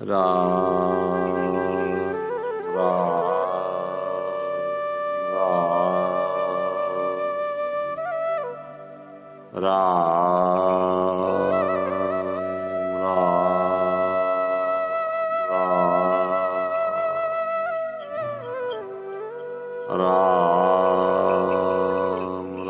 राम राम राम राम राम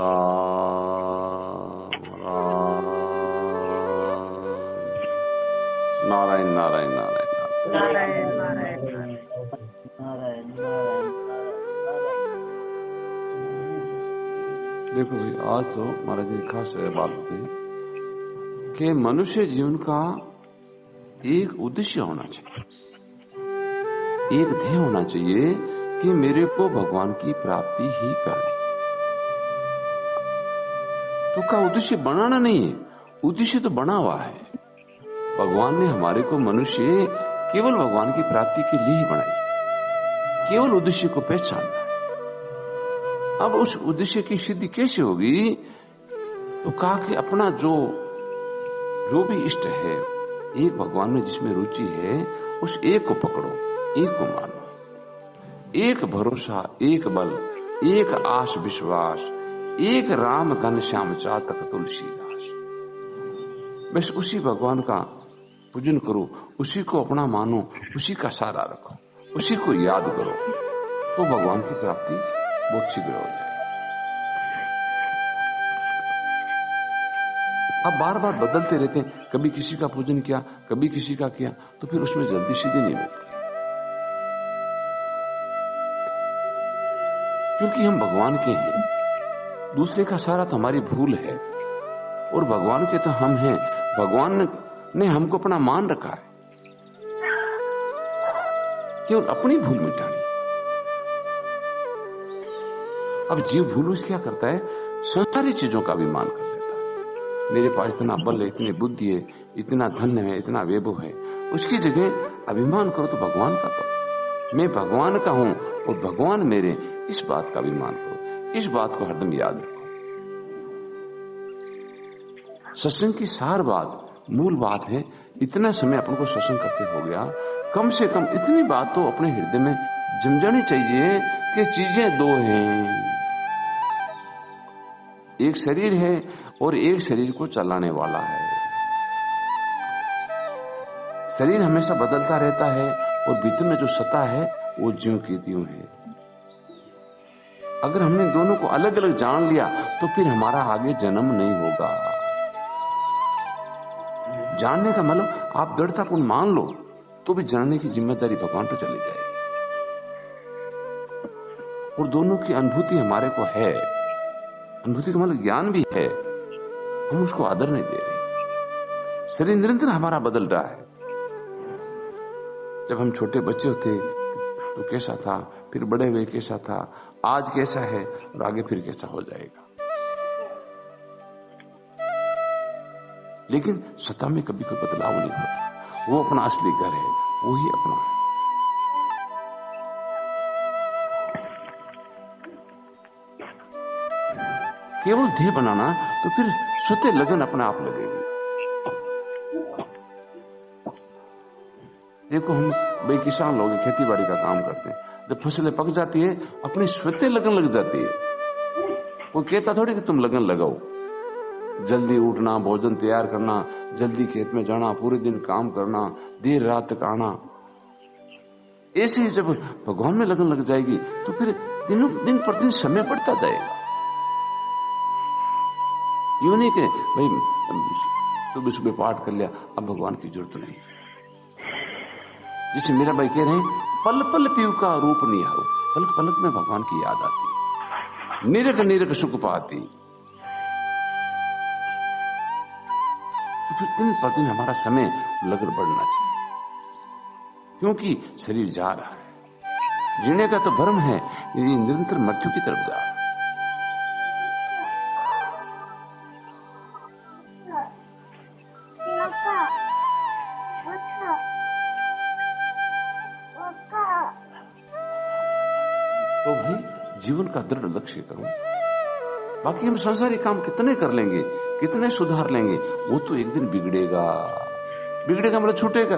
राम राम। नारायण नारायण नारायण नारायण नारायण नारायण नारायण नारायण। देखो भाई, आज तो महाराज जी खास बात बताई कि मनुष्य जीवन का एक उद्देश्य होना चाहिए, एक ध्येय होना चाहिए कि मेरे को भगवान की प्राप्ति ही करनी। तो का उद्देश्य बनाना नहीं है, उद्देश्य तो बना हुआ है। भगवान ने हमारे को मनुष्य केवल भगवान की प्राप्ति के लिए ही बनाई, केवल उद्देश्य को पहचानना है। अब उस उद्देश्य की सिद्धि कैसे होगी? तो कहा कि अपना जो भी इष्ट है, एक भगवान में जिसमें रुचि है, उस एक को पकड़ो, एक को मानो, एक भरोसा, एक बल, एक आस विश्वास, एक राम घनश्याम चातक तुलसीदास। बस उसी भगवान का पूजन करो, उसी को अपना मानो, उसी का सहारा रखो, उसी को याद करो, तो भगवान की प्राप्ति बहुत शीघ्र हो जाए। अब बार बार बदलते रहते हैं, कभी किसी का पूजन किया, कभी किसी का किया, तो फिर उसमें जल्दी सीधी नहीं मिलती, क्योंकि हम भगवान के हैं। दूसरे का सहारा तो हमारी भूल है, और भगवान के तो हम हैं। भगवान ने हमको अपना मान रखा है, केवल अपनी भूल मिटानी। अब जीव भूलवश क्या करता है? संसारी चीजों का अभिमान कर देता है। मेरे पास इतना बल है, इतनी बुद्धि है, इतना धन है, इतना वैभव है। उसकी जगह अभिमान करो तो भगवान का करो। मैं भगवान का हूं और भगवान मेरे, इस बात का अभिमान करो, इस बात को हरदम याद रखो। सत्संग की सार बात, मूल बात है, इतना समय अपन को सत्संग करते हो गया, कम से कम इतनी बात तो अपने हृदय में जम जानी चाहिए कि चीजें दो हैं, एक शरीर है और एक शरीर को चलाने वाला है। शरीर हमेशा बदलता रहता है और भीतर में जो सत्ता है वो ज्यों की त्यों है। अगर हमने दोनों को अलग अलग जान लिया तो फिर हमारा आगे जन्म नहीं होगा। जानने का मतलब आप दृढ़तापूर्ण मान लो तो भी जानने की जिम्मेदारी भगवान पर चली जाएगी। और दोनों की अनुभूति हमारे को है, अनुभूति का मतलब ज्ञान भी है, हम उसको आदर नहीं दे रहे। शरीर निरंतर हमारा बदल रहा है। जब हम छोटे बच्चे होते तो कैसा था, फिर बड़े हुए कैसा था, आज कैसा है और आगे फिर कैसा हो जाएगा। लेकिन सत्ता में कभी कोई बदलाव नहीं होता। वो अपना असली घर है, वो ही अपना है। केवल ध्येय बनाना तो फिर स्वतः लगन अपने आप लगेगी। देखो, हम भाई किसान लोग खेती बाड़ी का काम करते हैं, जब फसलें पक जाती है अपनी स्वतः लगन लग जाती है। वो कहता थोड़ी कि तुम लगन लगाओ, जल्दी उठना, भोजन तैयार करना, जल्दी खेत में जाना, पूरे दिन काम करना, देर रात तक आना। ऐसे ही जब भगवान में लगन लग जाएगी तो फिर दिन प्रतिदिन समय बढ़ता जाएगा। यूं नहीं कि भाई सुबह पाठ कर लिया, अब भगवान की जरूरत नहीं। जैसे मेरा भाई कह रहे हैं, पल पल पीव का रूप निहारो, पलक पलक में भगवान की याद आती, निरख निरख सुख पाती। तो फिर दिन प्रतिदिन हमारा समय लगन बढ़ना चाहिए, क्योंकि शरीर जा रहा है। जीने का तो भ्रम है, ये निरंतर मृत्यु की तरफ जा रहा है। तो भाई जीवन का दृढ़ लक्ष्य करो। बाकी हम संसारी काम कितने कर लेंगे, कितने सुधार लेंगे, वो तो एक दिन बिगड़ेगा। बिगड़ेगा मतलब छूटेगा।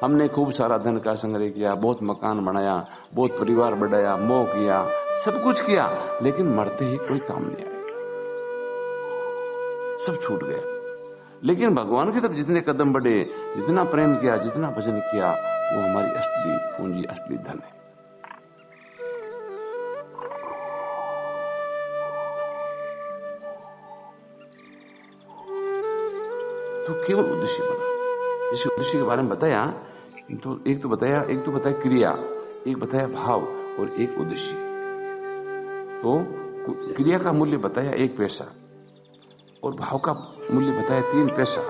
हमने खूब सारा धन का संग्रह किया, बहुत मकान बनाया, बहुत परिवार बढ़ाया, मोह किया, सब कुछ किया, लेकिन मरते ही कोई काम नहीं आएगा, सब छूट गया। लेकिन भगवान की तरफ जितने कदम बढ़े, जितना प्रेम किया, जितना भजन किया, वो हमारी असली पूंजी, असली धन है। तो केवल उद्देश्य बना। जैसे उद्देश्य के बारे में बताया, तो एक तो बताया क्रिया, एक बताया भाव और एक उद्देश्य। तो क्रिया का मूल्य बताया 1 पैसा और भाव का मूल्य बताया 3 पैसा।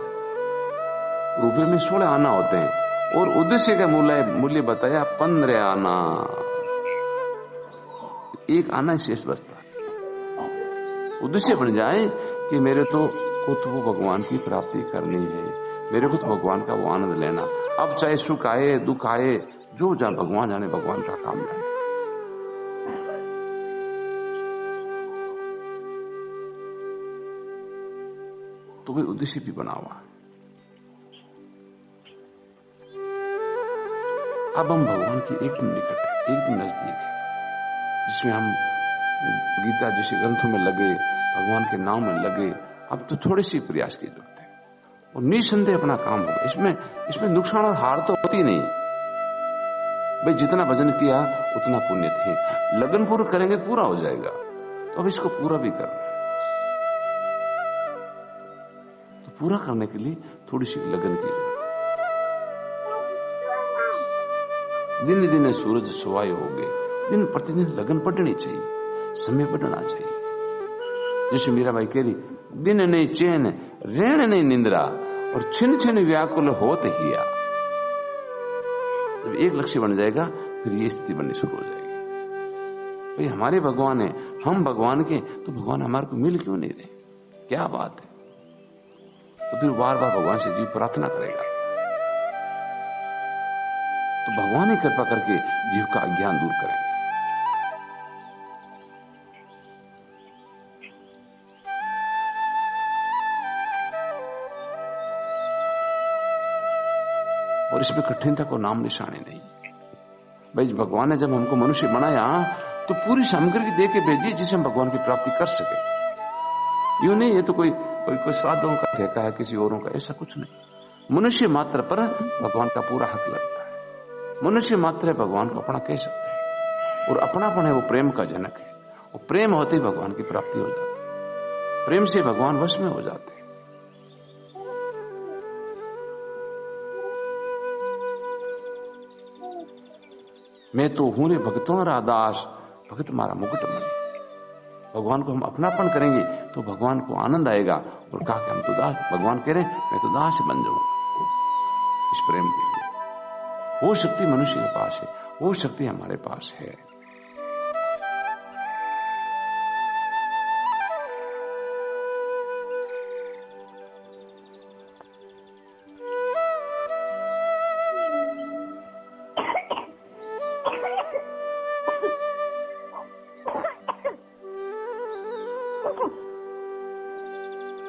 रुपये में 16 आना होते हैं और उद्देश्य का मूल्य बताया 15 आना। 1 आना शेष बचता है। उद्देश्य बन जाए कि मेरे को तो वो भगवान की प्राप्ति करनी है, मेरे को तो भगवान का वो आनंद लेना। अब चाहे सुख आए, दुख आए, जो जाने भगवान जाने, भगवान का काम जाने। तो वही उद्देश्य भी बना हुआ है। अब हम भगवान के एकदम निकट है, एकदम नजदीक है, जिसमें हम गीता जैसे ग्रंथों में लगे, भगवान के नाम में लगे। अब तो थोड़ी सी प्रयास की जरूरत है और निसंदेह अपना काम होगा। इसमें नुकसान और हार तो होती नहीं भाई। जितना भजन किया उतना पुण्य थे, लगन पूरा करेंगे तो पूरा हो जाएगा। तो अब इसको पूरा भी करना है। तो पूरा करने के लिए थोड़ी सी लगन की जरूरत है। दिन दिन सूरज सुवाए हो गए, दिन प्रतिदिन लगन बढ़नी चाहिए, समय बढ़ना चाहिए। जैसे मीरा भाई कह रही, दिन नहीं चैन, रेण नहीं निंद्रा, और छिन छिन व्याकुल होत हिया। जब एक लक्ष्य बन जाएगा, फिर ये स्थिति बननी शुरू हो जाएगी। भाई हमारे भगवान है, हम भगवान के, तो भगवान हमारे को मिल क्यों नहीं रहे? क्या बात है? तो फिर बार बार भगवान से जीव प्रार्थना करेगा, तो भगवान ही कृपा करके जीव का अज्ञान दूर करेंगे। और इसमें कठिनता को नाम निशाने नहीं। भाई भगवान ने जब हमको मनुष्य बनाया तो पूरी सामग्री दे के भेजी जिसे हम भगवान की प्राप्ति कर सके। यूं नहीं ये तो कोई साधुओं का ठेका है, किसी औरों का, ऐसा कुछ नहीं। मनुष्य मात्र पर भगवान का पूरा हक लगता है। मनुष्य मात्र है, भगवान को अपना कह सकते हैं। और अपनापन है वो प्रेम का जनक है। और प्रेम होते ही भगवान की प्राप्ति हो जाती है। प्रेम से भगवान वश में हो जाते हैं। मैं तो हूं रे भक्तों रा दास, भगत मारा मुकुट मणि। भगवान को हम अपनापन करेंगे तो भगवान को आनंद आएगा। और कहा कि हम तो दास, भगवान कह रहे मैं तो दास बन जाऊंगा इस प्रेम के लिए। वो शक्ति मनुष्य के पास है, वो शक्ति हमारे पास है।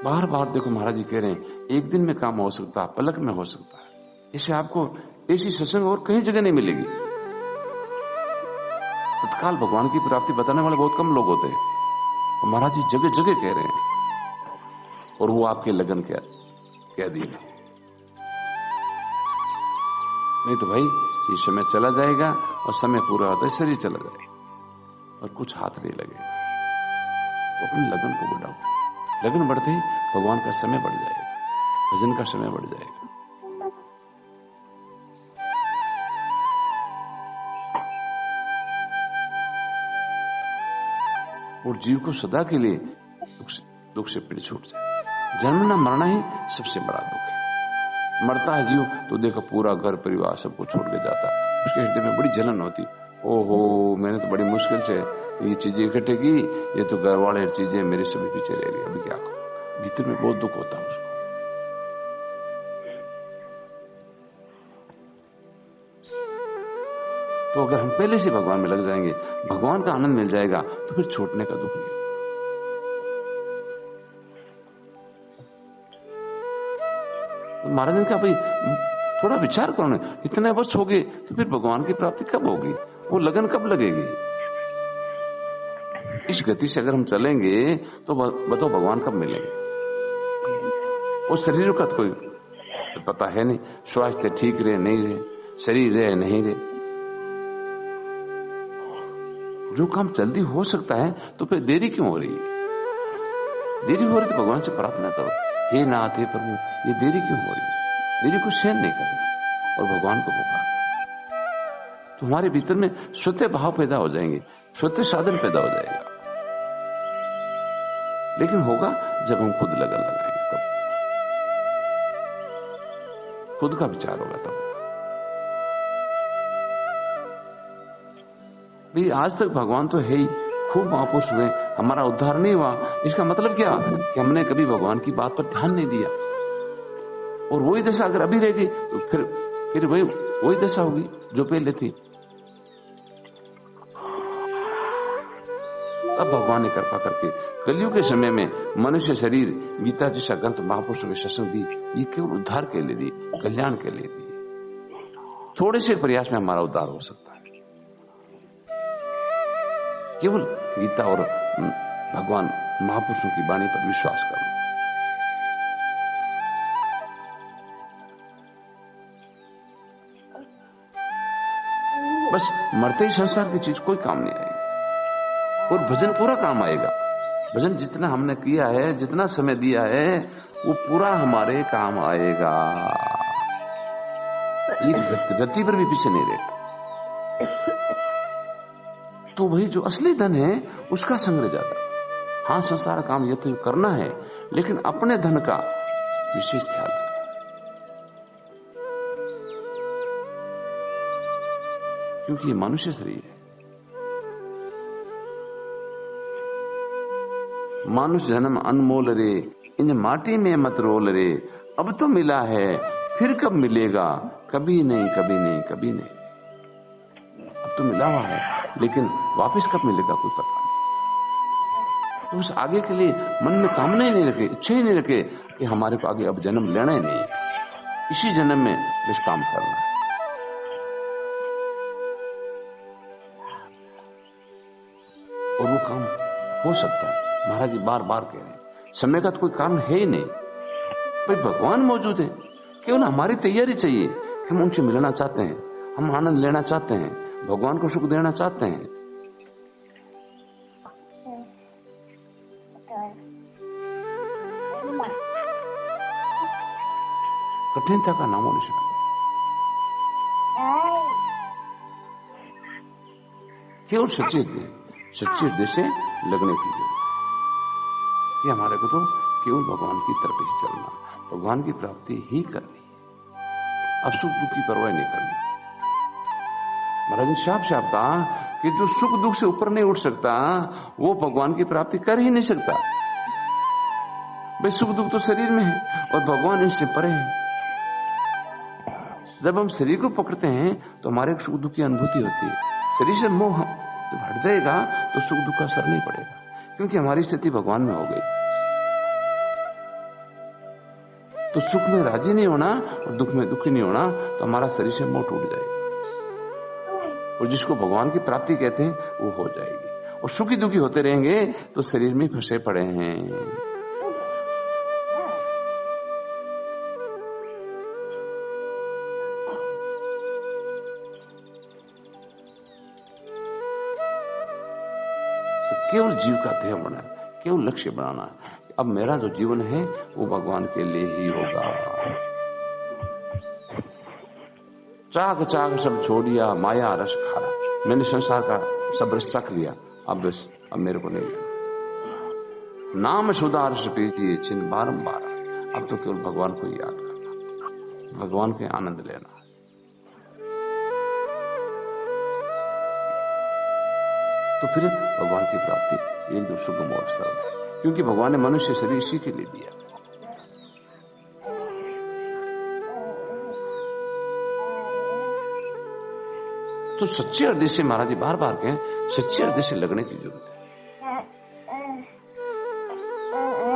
बार बार देखो महाराज जी कह रहे हैं, एक दिन में काम हो सकता है, पलक में हो सकता है। इसे आपको ऐसी सत्संग और कहीं जगह नहीं मिलेगी। तत्काल भगवान की प्राप्ति बताने वाले बहुत कम लोग होते हैं। तो महाराज जी जगह जगह कह रहे हैं, और वो आपके लगन कह दिए। नहीं तो भाई ये समय चला जाएगा और समय पूरा होता है, शरीर चला जाएगा और कुछ हाथ नहीं लगेगा। तो अपनी लगन को बढ़ाओ। लगन बढ़ते ही भगवान का समय बढ़ जाएगा, भजन का समय बढ़ जाएगा। और जीव को सदा के लिए दुख से पीड़ छूट जाए। जन्मना मरना ही सबसे बड़ा दुख है। मरता है जीव तो देखो पूरा घर परिवार सबको छोड़ के जाता, उसके हृदय में बड़ी जलन होती। ओहो मैंने तो बड़ी मुश्किल से ये चीजें इकट्ठे की, ये तो घर वाले चीजें मेरे से भी पीछे रह गई, अभी क्या करूं? भीतर में बहुत दुख होता है उसको। तो अगर हम पहले से भगवान में लग जाएंगे, भगवान का आनंद मिल जाएगा, तो फिर छोड़ने का दुख नहीं। तो महाराज ने कहा भाई थोड़ा विचार करो ना, इतने वर्ष हो गए तो फिर भगवान की प्राप्ति कब होगी? वो लगन कब लगेगी? इस गति से अगर हम चलेंगे तो बताओ भगवान कब मिलेंगे? वो शरीर का तो कोई पता है नहीं, स्वास्थ्य ठीक रहे नहीं रहे, शरीर रहे नहीं रहे। जो काम जल्दी हो सकता है तो फिर देरी क्यों हो रही है? देरी हो रही तो भगवान से प्रार्थना करो, हे नाथ हे प्रभु ये देरी क्यों हो रही है? देरी को सहन नहीं करना और भगवान को पुकारना। तो हमारे भीतर में स्वतः भाव पैदा हो जाएंगे, स्वतः साधन पैदा हो जाएगा। लेकिन होगा जब हम खुद लगन लगाएंगे, तब खुद का विचार होगा। तब भाई आज तक भगवान तो है ही, खूब महापुरुष हुए, हमारा उद्धार नहीं हुआ। इसका मतलब क्या कि हमने कभी भगवान की बात पर ध्यान नहीं दिया। और वही दशा अगर अभी रहेगी तो फिर वही दशा होगी जो पहले थी। अब भगवान ने कृपा करके कलयुग के समय में मनुष्य शरीर गीता जैसा ग्रंथ महापुरुषों के सत्संग दी, ये केवल उद्धार के लिए दी, कल्याण के लिए दी। थोड़े से प्रयास में हमारा उद्धार हो सकता है। केवल गीता और भगवान महापुरुषों की वाणी पर विश्वास करना। बस मरते ही संसार की चीज कोई काम नहीं आएगी और भजन पूरा काम आएगा। भजन जितना हमने किया है, जितना समय दिया है, वो पूरा हमारे काम आएगा। गति पर भी पीछे नहीं रहता। तो वही जो असली धन है उसका संग्रह ज्यादा। हाँ संसार काम यह तो करना है, लेकिन अपने धन का विशेष ख्याल रखना। क्योंकि ये मनुष्य शरीर है। मनुष्य जन्म अनमोल रे, इन माटी में मत रोल रे। अब तो मिला है फिर कब मिलेगा, कभी नहीं कभी नहीं कभी नहीं। अब तो मिला हुआ है लेकिन वापस कब मिलेगा कोई पता नहीं। तो उस आगे के लिए मन में कामना ही नहीं रखे, इच्छा ही नहीं रखे कि हमारे को आगे अब जन्म लेना ही नहीं है, इसी जन्म में बस काम करना है। और वो काम हो सकता है। महाराज जी बार बार कह रहे हैं, समय का तो कोई कारण है ही नहीं। भाई भगवान मौजूद है, केवल हमारी तैयारी चाहिए कि हम उनसे मिलना चाहते हैं, हम आनंद लेना चाहते हैं, भगवान को सुख देना चाहते हैं। कठिनता का नामो निशान, केवल सच्चे हृदय से लगने की जरूरत है। ये हमारे को तो केवल भगवान की तरफ ही चलना, भगवान की प्राप्ति ही करनी, अब सुख दुख की परवाह नहीं करनी। महाराज ने साफ साफ कहा कि जो सुख दुख से ऊपर नहीं उठ सकता वो भगवान की प्राप्ति कर ही नहीं सकता। भाई सुख दुख तो शरीर में है और भगवान इससे परे है। जब हम शरीर को पकड़ते हैं तो हमारे सुख दुख की अनुभूति होती है। शरीर से मोह जब हट जाएगा तो सुख दुख का असर नहीं पड़ेगा, क्योंकि हमारी स्थिति भगवान में हो गई। तो सुख में राजी नहीं होना और दुख में दुखी नहीं होना, तो हमारा शरीर से मोह टूट जाएगा और जिसको भगवान की प्राप्ति कहते हैं वो हो जाएगी। और सुखी दुखी होते रहेंगे तो शरीर में फंसे पड़े हैं। केवल जीव का ध्येय बनाना, केवल लक्ष्य बनाना। अब मेरा जो जीवन है वो भगवान के लिए ही होगा। चाक चाक सब छोड़िया, माया रस खारा। मैंने संसार का सब रस चख लिया, अब मेरे को नहीं लेना। नाम सुधा रस पीती चिन्ह बारंबार। अब तो केवल भगवान को याद करना, भगवान के आनंद लेना। तो फिर भगवान की प्राप्ति एक दो सुगम और सरल है, क्योंकि भगवान ने मनुष्य शरीर इसी के लिए दिया। तो सच्चे हृदय से, महाराज जी बार बार कहें, सच्चे हृदय से लगने की जरूरत है।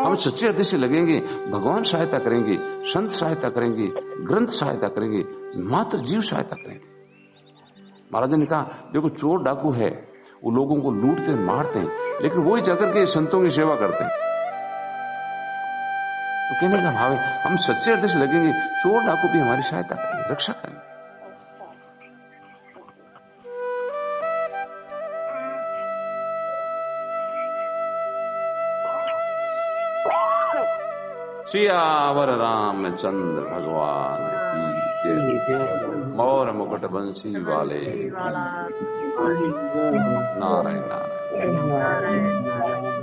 हम सच्चे हृदय से लगेंगे, भगवान सहायता करेंगे, संत सहायता करेंगे, ग्रंथ सहायता करेंगे, मात्र जीव सहायता करेंगे। महाराज ने कहा देखो चोर डाकू है, वो लोगों को लूटते हैं, मारते हैं, लेकिन वही जाकर के संतों की सेवा करते हैं। तो कहने का भाव है हम सच्चे हृदय से लगेंगे, चोर डाकू भी हमारी सहायता करेंगे, रक्षा करेंगे। सियावर रामचंद्र भगवान की जय। मौर मुकुट बंसी वाले नारायण नारायण। नारायण नारायण।